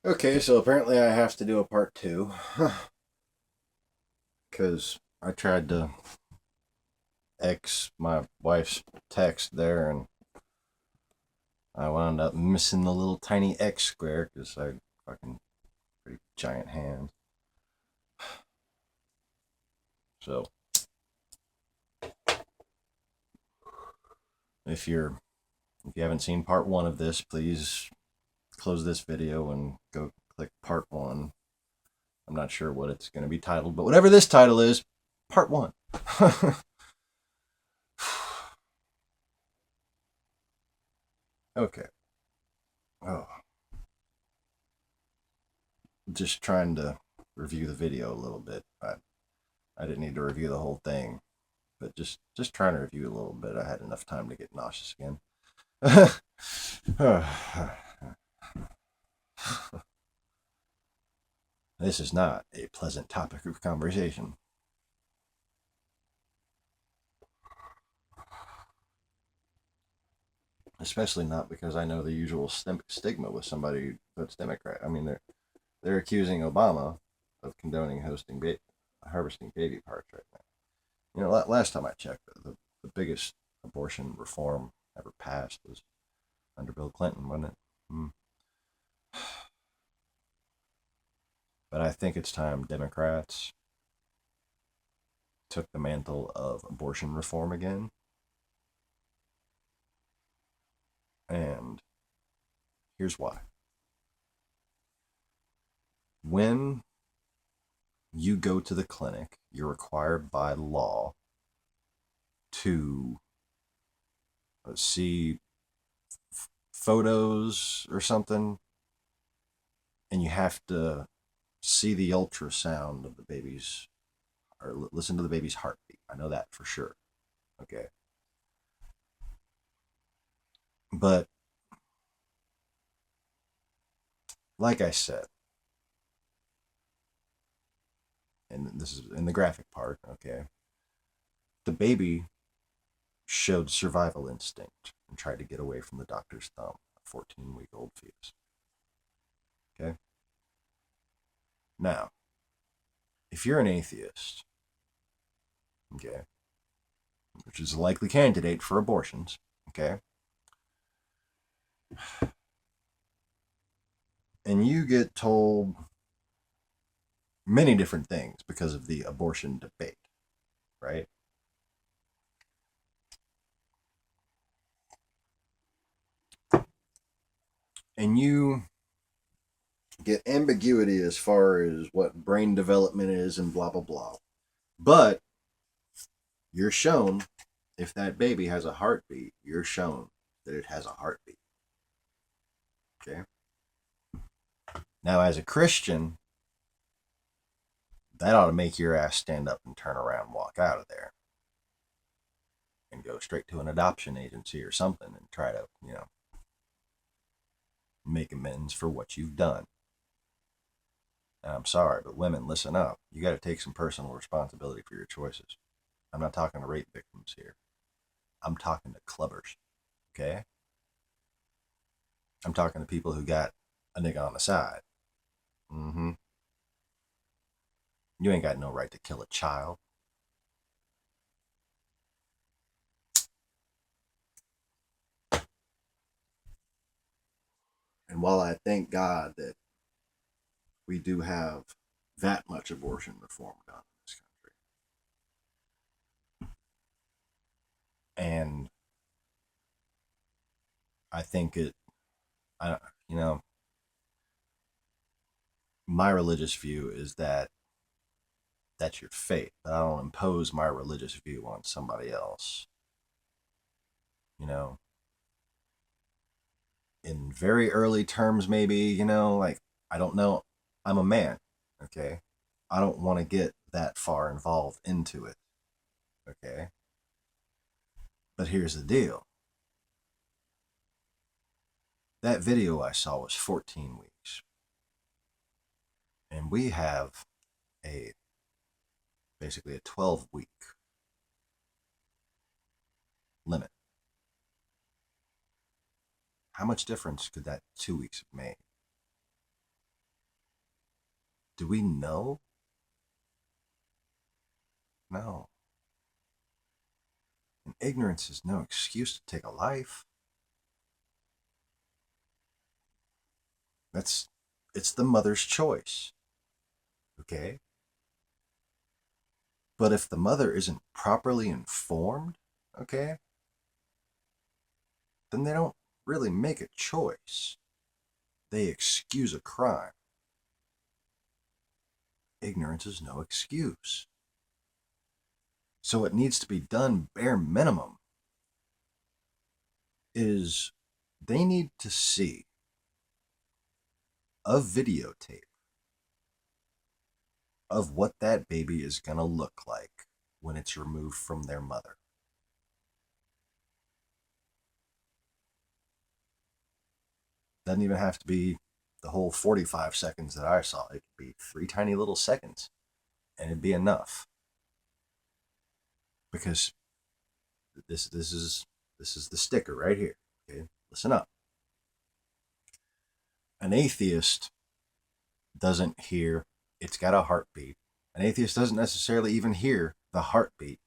Okay, so apparently I have to do a part two because I tried to X my wife's text there and I wound up missing the little tiny X square because I fucking pretty giant hands. So if you're if you haven't seen part one of this, please close this video and go click part one. I'm not sure what it's going to be titled, but whatever this title is, part one. Okay. Oh, just trying to review the video a little bit. I didn't need to review the whole thing, but just trying to review a little bit. I had enough time to get nauseous again. This is not a pleasant topic of conversation. Especially not because I know the usual stigma with somebody that's Democrat. I mean, they're accusing Obama of condoning harvesting baby parts right now. You know, last time I checked, the biggest abortion reform ever passed was under Bill Clinton, wasn't it? Mm. But I think it's time Democrats took the mantle of abortion reform again. And here's why. When you go to the clinic, you're required by law to see photos or something, and you have to see the ultrasound of the baby's, or listen to the baby's heartbeat. I know that for sure. Okay. But like I said, and this is in the graphic part, okay, the baby showed survival instinct and tried to get away from the doctor's thumb, a 14-week-old fetus. Okay? Now, if you're an atheist, okay, which is a likely candidate for abortions, okay, and you get told many different things because of the abortion debate, right? And you get ambiguity as far as what brain development is and blah, blah, blah. But you're shown if that baby has a heartbeat, you're shown that it has a heartbeat. Okay. Now, as a Christian, that ought to make your ass stand up and turn around and walk out of there and go straight to an adoption agency or something and try to, make amends for what you've done. And I'm sorry, but women, listen up. You got to take some personal responsibility for your choices. I'm not talking to rape victims here. I'm talking to clubbers. Okay? I'm talking to people who got a nigga on the side. Mm-hmm. You ain't got no right to kill a child. And while I thank God that we do have that much abortion reform done in this country, and I think I, you know, my religious view is that that's your faith. But I don't impose my religious view on somebody else. You know, in very early terms, maybe, like, I don't know. I'm a man, okay? I don't want to get that far involved into it, okay? But here's the deal, that video I saw was 14 weeks. And we have a basically a 12-week limit. How much difference could that 2 weeks have made? Do we know? No. And ignorance is no excuse to take a life. It's the mother's choice. Okay? But if the mother isn't properly informed, okay, then they don't really make a choice. They excuse a crime. Ignorance is no excuse. So what needs to be done, bare minimum, is they need to see a videotape of what that baby is going to look like when it's removed from their mother. Doesn't even have to be the whole 45 seconds that I saw. It could be 3 tiny little seconds, and it'd be enough. Because this is the sticker right here. Okay, listen up. An atheist doesn't hear it's got a heartbeat. An atheist doesn't necessarily even hear the heartbeat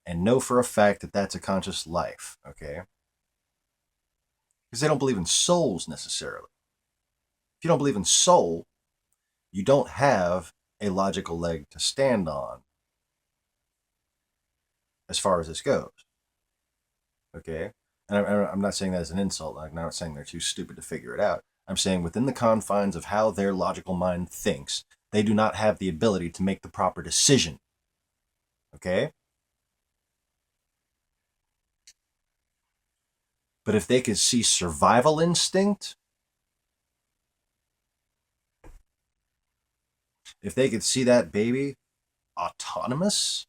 and know for a fact that that's a conscious life. Okay, because they don't believe in souls necessarily. If you don't believe in soul, you don't have a logical leg to stand on as far as this goes. Okay? And I'm not saying that as an insult. I'm not saying they're too stupid to figure it out. I'm saying within the confines of how their logical mind thinks, they do not have the ability to make the proper decision. Okay? But if they could see survival instinct, if they could see that baby autonomous,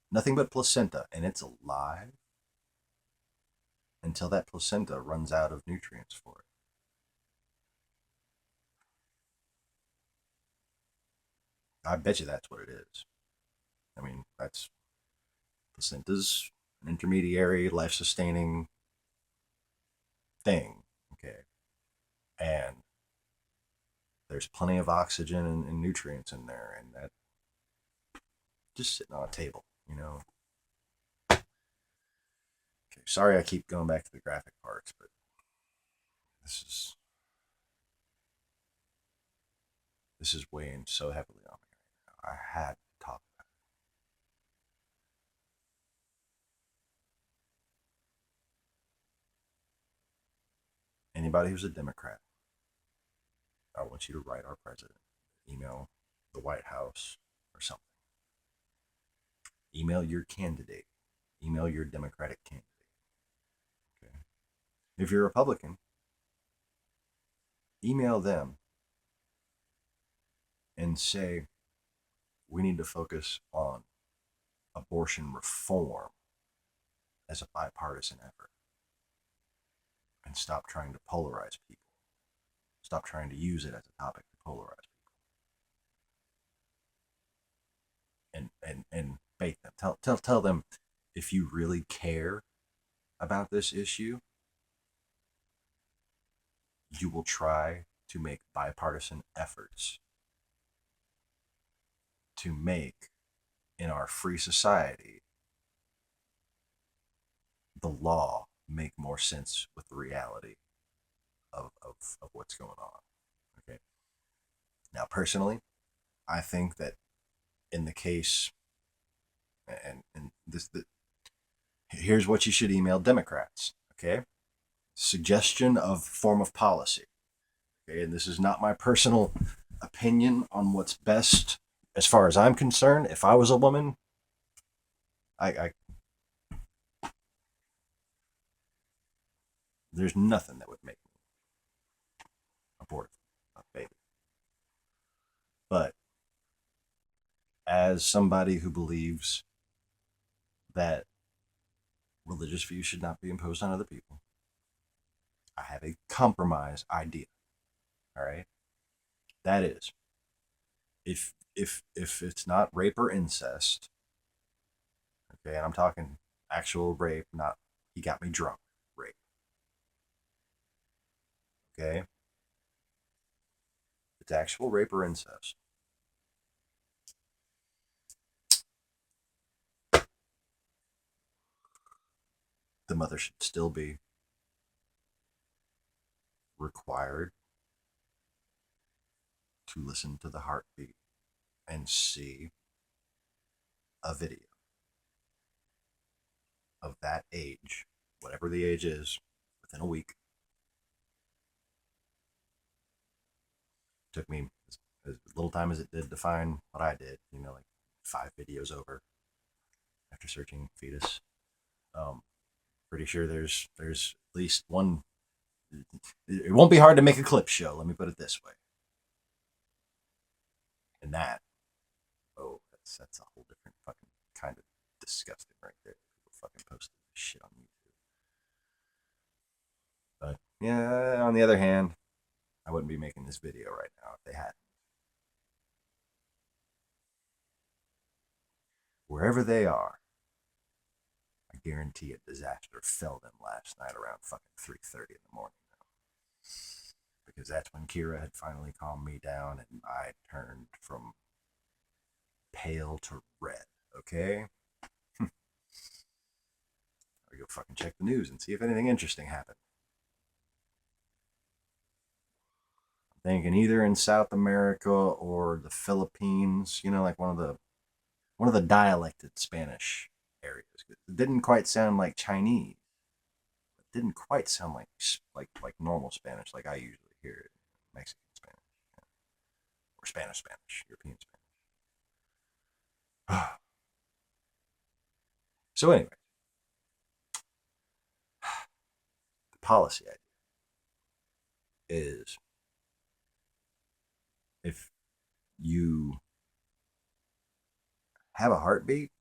nothing but placenta, and it's alive until that placenta runs out of nutrients for it. I bet you that's what it is. I mean, that's placenta's an intermediary, life sustaining thing. Okay. And there's plenty of oxygen and nutrients in there, and that just sitting on a table, you know. Okay, sorry I keep going back to the graphic parts, but this is this is weighing so heavily on me right now. I had to talk about it. Anybody who's a Democrat, I want you to write our president, email the White House or something. Email your candidate. Email your Democratic candidate. Okay. If you're a Republican, email them and say, we need to focus on abortion reform as a bipartisan effort and stop trying to polarize people. Stop trying to use it as a topic to polarize people. And bait them. Tell them, if you really care about this issue, you will try to make bipartisan efforts to make, in our free society, the law make more sense with the reality of what's going on. Okay. Now, personally, I think that in the case, and here's what you should email Democrats. Okay. Suggestion of form of policy. Okay. And this is not my personal opinion on what's best as far as I'm concerned. If I was a woman, I there's nothing that would make me abort a baby. But as somebody who believes that religious views should not be imposed on other people, I have a compromise idea. All right, that is, if it's not rape or incest, okay, and I'm talking actual rape, not he got me drunk rape. Okay, it's actual rape or incest, the mother should still be required to listen to the heartbeat and see a video of that age, whatever the age is, within a week. Took me as little time as it did to find what I did, like 5 videos over after searching fetus. Um, Pretty sure there's at least one. It won't be hard to make a clip show. Let me put it this way. And that, oh, that's a whole different fucking kind of disgusting right there. People fucking posted this shit on YouTube. But yeah, on the other hand, I wouldn't be making this video right now if they hadn't. Wherever they are, I guarantee a disaster fell them last night around fucking 3:30 in the morning. Because that's when Kira had finally calmed me down and I turned from pale to red. Okay? I go fucking check the news and see if anything interesting happened. I'm thinking either in South America or the Philippines, like one of the dialected Spanish areas. It didn't quite sound like Chinese. It didn't quite sound like normal Spanish, like I usually hear it. Mexican Spanish, or Spanish, European Spanish. So anyway, the policy idea is if you have a heartbeat,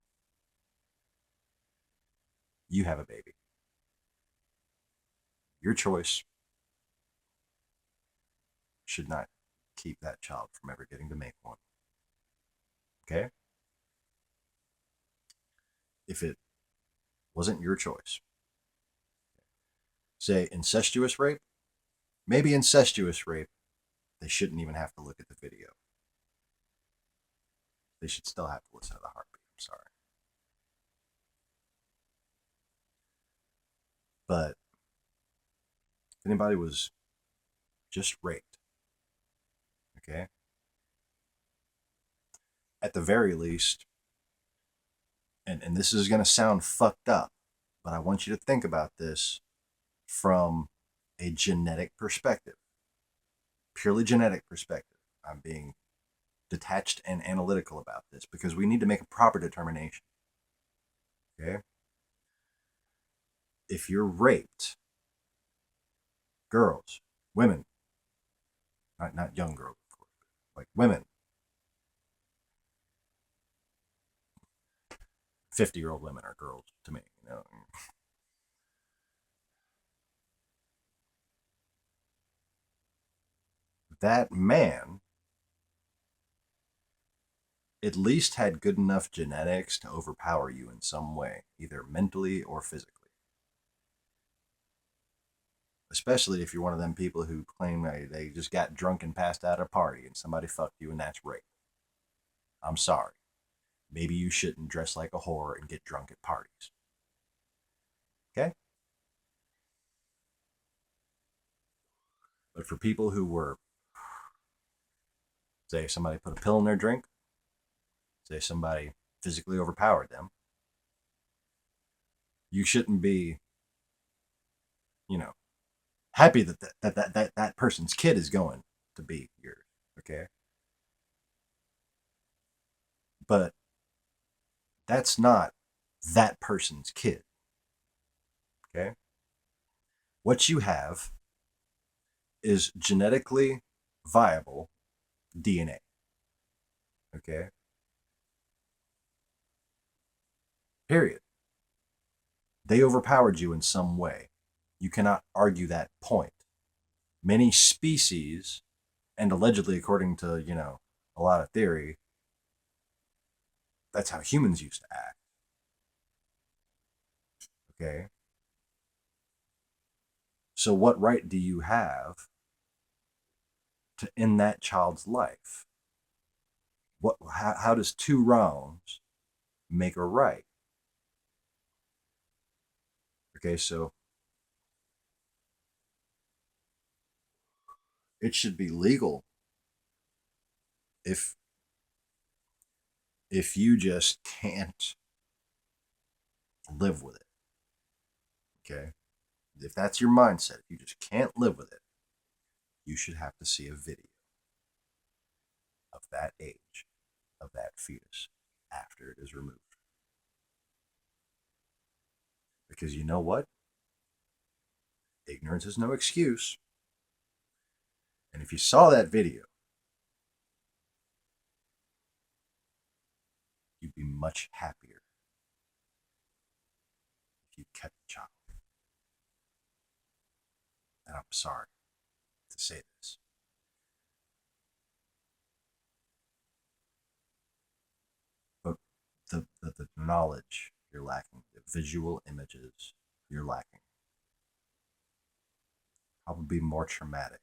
you have a baby. Your choice should not keep that child from ever getting to make one. Okay? If it wasn't your choice, say incestuous rape, maybe incestuous rape, they shouldn't even have to look at the video. They should still have to listen to the heartbeat. I'm sorry. But if anybody was just raped, okay, at the very least, and this is going to sound fucked up, but I want you to think about this from a genetic perspective, purely genetic perspective. I'm being detached and analytical about this because we need to make a proper determination. Okay? If you're raped, girls, women, not young girls, of course, like women, 50-year-old women are girls to me, That man at least had good enough genetics to overpower you in some way, either mentally or physically. Especially if you're one of them people who claim they just got drunk and passed out at a party and somebody fucked you and that's rape. I'm sorry. Maybe you shouldn't dress like a whore and get drunk at parties. Okay? But for people who were, say, somebody put a pill in their drink, say somebody physically overpowered them, you shouldn't be, happy that person's kid is going to be yours. Okay? But that's not that person's kid. Okay? What you have is genetically viable DNA. Okay? Period. They overpowered you in some way. You cannot argue that point. Many species, and allegedly, according to, a lot of theory, that's how humans used to act. Okay? So what right do you have to end that child's life. How does two wrongs make a right? Okay, so it should be legal if you just can't live with it. Okay, if that's your mindset, if you just can't live with it, you should have to see a video of that age, of that fetus, after it is removed. Because you know what? Ignorance is no excuse. And if you saw that video, you'd be much happier if you kept the child. And I'm sorry to say this, but the knowledge you're lacking, the visual images you're lacking, probably more traumatic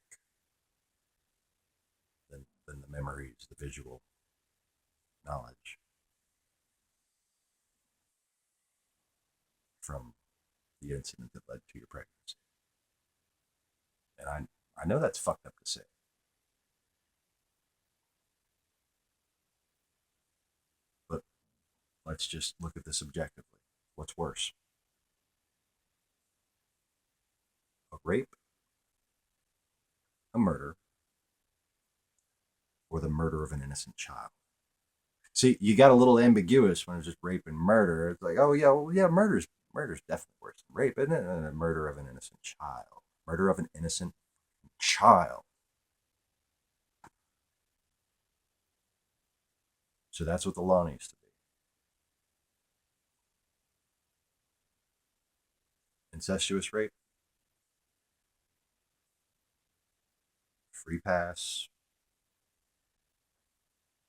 than the memories, the visual knowledge from the incident that led to your pregnancy. And I know that's fucked up to say, but let's just look at this objectively. What's worse? A rape, a murder, or the murder of an innocent child? See, you got a little ambiguous when it's just rape and murder. It's like, oh yeah, well yeah, murder's definitely worse than rape, isn't it? And a murder of an innocent child. Murder of an innocent child. So that's what the law needs to be. Incestuous rape, free pass,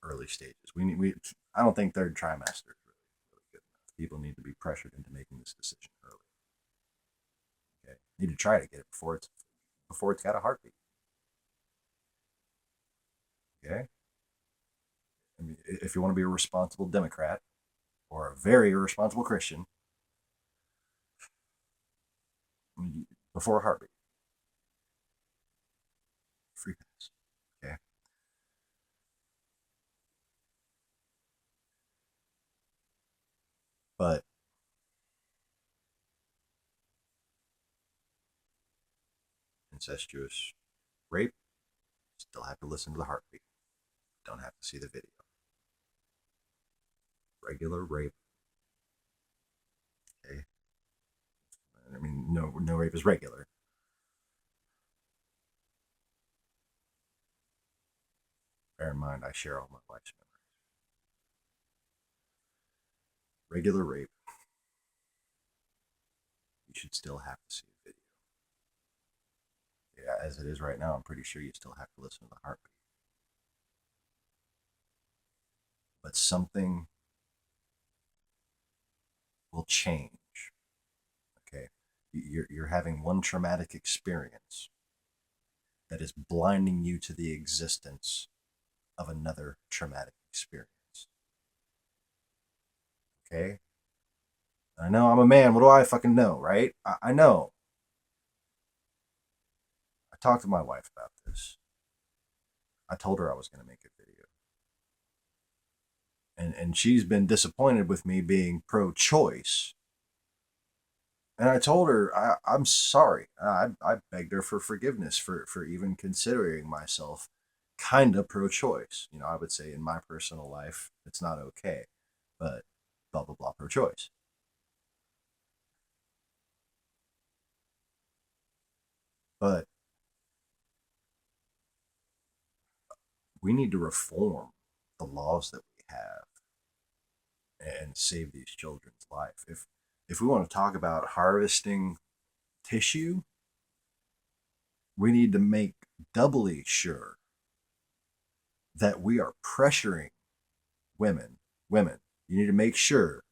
early stages. We I don't think third trimester is really good enough. People need to be pressured into making this decision early. Okay, need to try to get it before it's got a heartbeat. Okay, I mean, if you want to be a responsible Democrat or a very irresponsible Christian, before a heartbeat, free pass. Okay, but incestuous rape, still have to listen to the heartbeat. Don't have to see the video. Regular rape. Okay. I mean, no rape is regular. Bear in mind, I share all my wife's memories. Regular rape, you should still have to see a video. Yeah, as it is right now, I'm pretty sure you still have to listen to the heartbeat. But something will change. Okay, you're having one traumatic experience that is blinding you to the existence of another traumatic experience. Okay, I know I'm a man. What do I fucking know, right? I know. I talked to my wife about this. I told her I was going to make a video. And she's been disappointed with me being pro choice. And I told her I'm sorry. I begged her for forgiveness for even considering myself kind of pro choice. You know, I would say in my personal life, it's not okay, but blah, blah, blah, pro choice. But we need to reform the laws that we have and save these children's life. If we want to talk about harvesting tissue, we need to make doubly sure that we are pressuring women. You need to make sure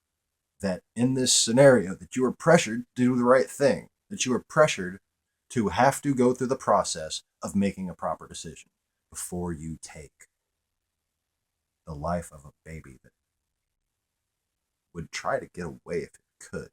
that in this scenario that you are pressured to do the right thing, that you are pressured to have to go through the process of making a proper decision. before you take the life of a baby that would try to get away if it could.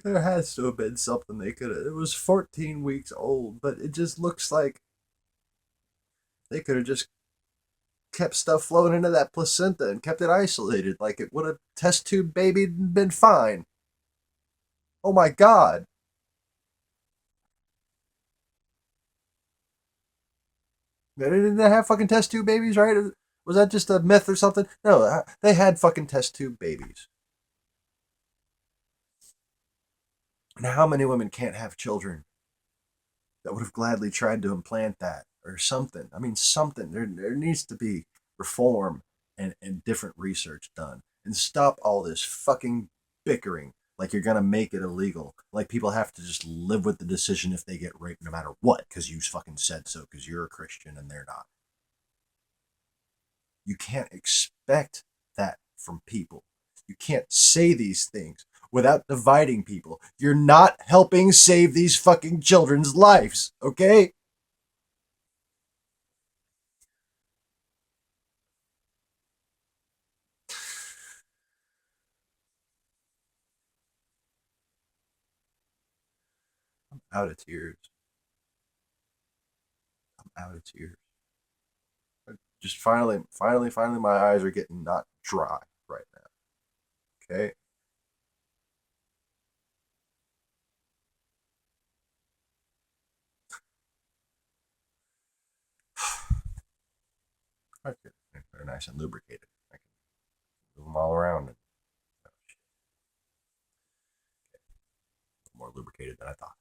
There has to have been something they could have. It was 14 weeks old, but it just looks like they could have just kept stuff flowing into that placenta and kept it isolated. Like it would have test tube baby been fine. Oh my god. They didn't have fucking test tube babies, right? Was that just a myth or something? No, they had fucking test tube babies. And how many women can't have children that would have gladly tried to implant that or something? I mean, something. There needs to be reform and different research done. And stop all this fucking bickering like you're going to make it illegal. Like people have to just live with the decision if they get raped no matter what because you fucking said so because you're a Christian and they're not. You can't expect that from people. You can't say these things without dividing people. You're not helping save these fucking children's lives, okay? I'm out of tears. I'm out of tears. Just finally, my eyes are getting not dry right now, okay? Okay. They're nice and lubricated. I can move them all around. And, oh, shit, more lubricated than I thought.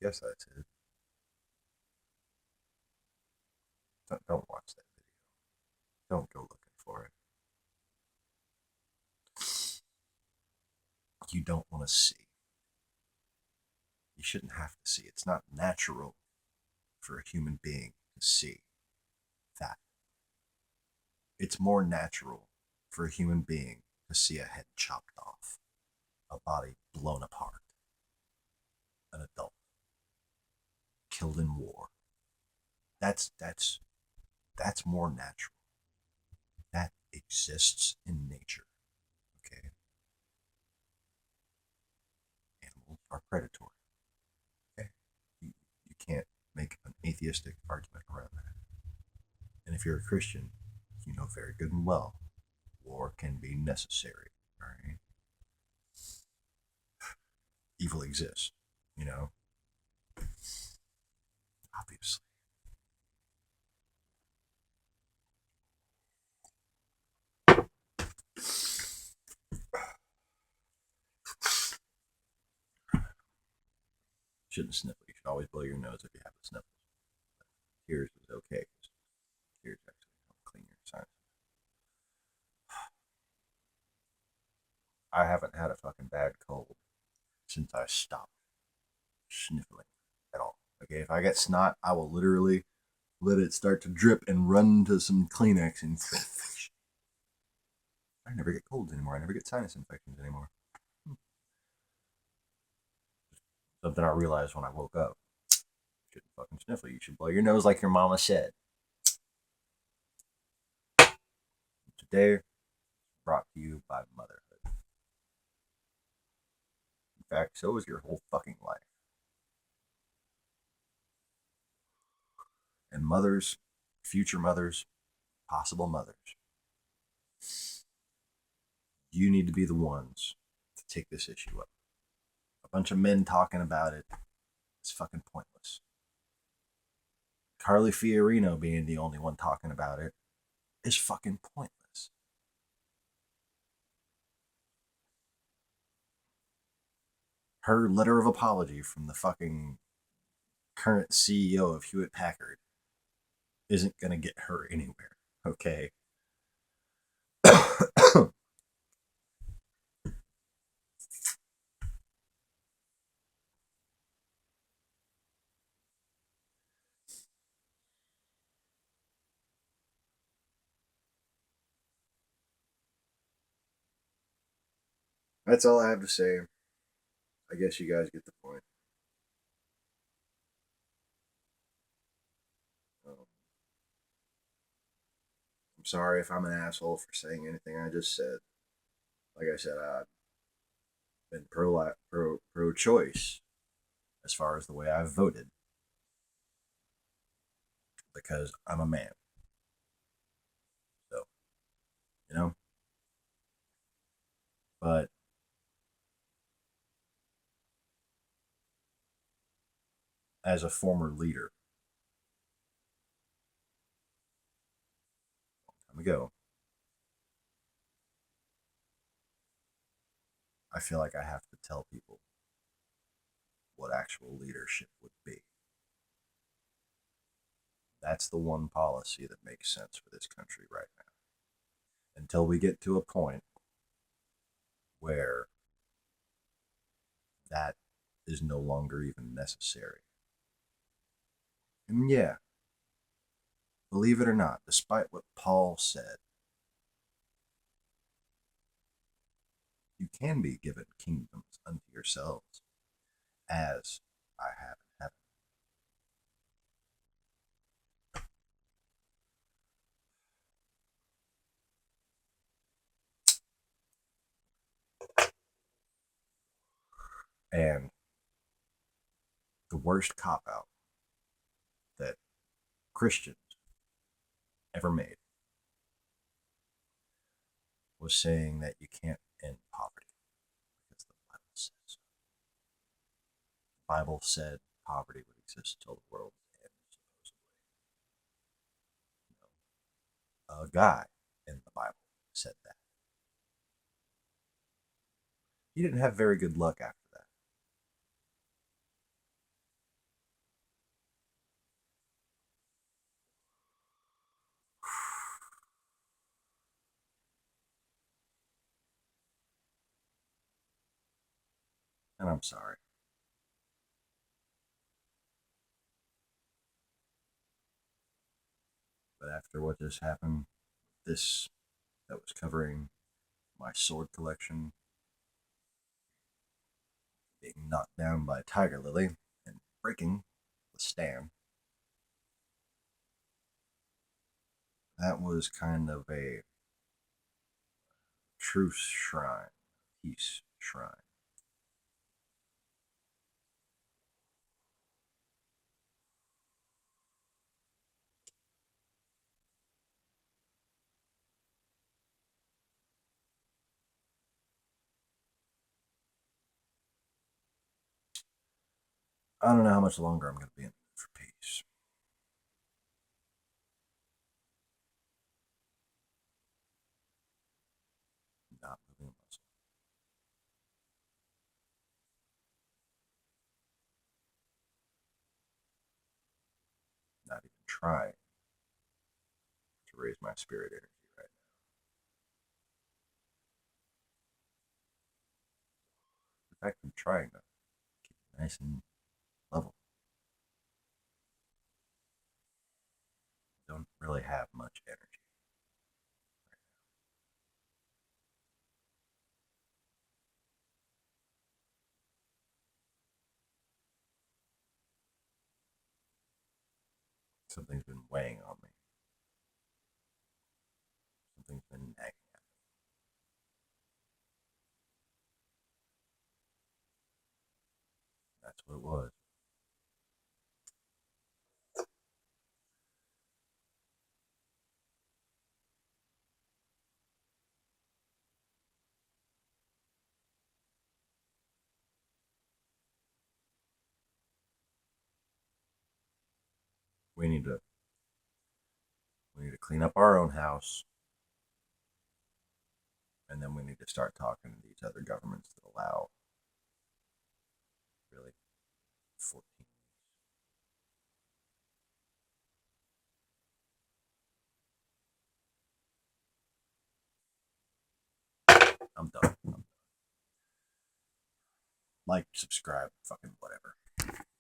Yes, that's it. Don't watch that video. Don't go looking for it. You don't want to see. You shouldn't have to see. It's not natural for a human being to see that. It's more natural for a human being to see a head chopped off, a body blown apart, an adult killed in war. That's more natural. That exists in nature. Okay, animals are predatory. Okay, you can't make an atheistic argument around that. And if you're a Christian, you know very good and well war can be necessary. All right, evil exists. You know, obviously. Shouldn't sniffle. You should always blow your nose if you have a sniffle. Tears is okay. Tears actually help clean your sinus. I haven't had a fucking bad cold since I stopped sniffling at all. Okay, if I get snot, I will literally let it start to drip and run to some Kleenex and I never get colds anymore. I never get sinus infections anymore. Something I realized when I woke up. You shouldn't fucking sniffle. You should blow your nose like your mama said. Today, brought to you by motherhood. In fact, so is your whole fucking life. And mothers, future mothers, possible mothers, you need to be the ones to take this issue up. A bunch of men talking about it is fucking pointless. Carly Fiorino being the only one talking about it is fucking pointless. Her letter of apology from the fucking current CEO of Hewlett Packard isn't going to get her anywhere. Okay. That's all I have to say. I guess you guys get the point. I'm sorry if I'm an asshole for saying anything I just said. Like I said, I've been pro choice as far as the way I've voted because I'm a man. So, you know, but as a former leader, time ago, I feel like I have to tell people what actual leadership would be. That's the one policy that makes sense for this country right now. Until we get to a point where that is no longer even necessary. And yeah, believe it or not, despite what Paul said, you can be given kingdoms unto yourselves, as I have in heaven. And the worst cop out that Christians ever made was saying that you can't end poverty because the Bible says so. The Bible said poverty would exist until the world ends, supposedly. A guy in the Bible said that. He didn't have very good luck after that. And I'm sorry. But after what just happened, this that was covering my sword collection being knocked down by a tiger lily and breaking the stand, that was kind of a truce shrine, peace shrine. I don't know how much longer I'm going to be in for peace. Not moving a muscle. Not even trying to raise my spirit energy right now. In fact, I'm trying to keep it nice and level. I don't really have much energy. Something's been weighing on me. Something's been nagging at me. That's what it was. We need to we need to clean up our own house, and then we need to start talking to these other governments that allow really 14. Like, subscribe, fucking whatever.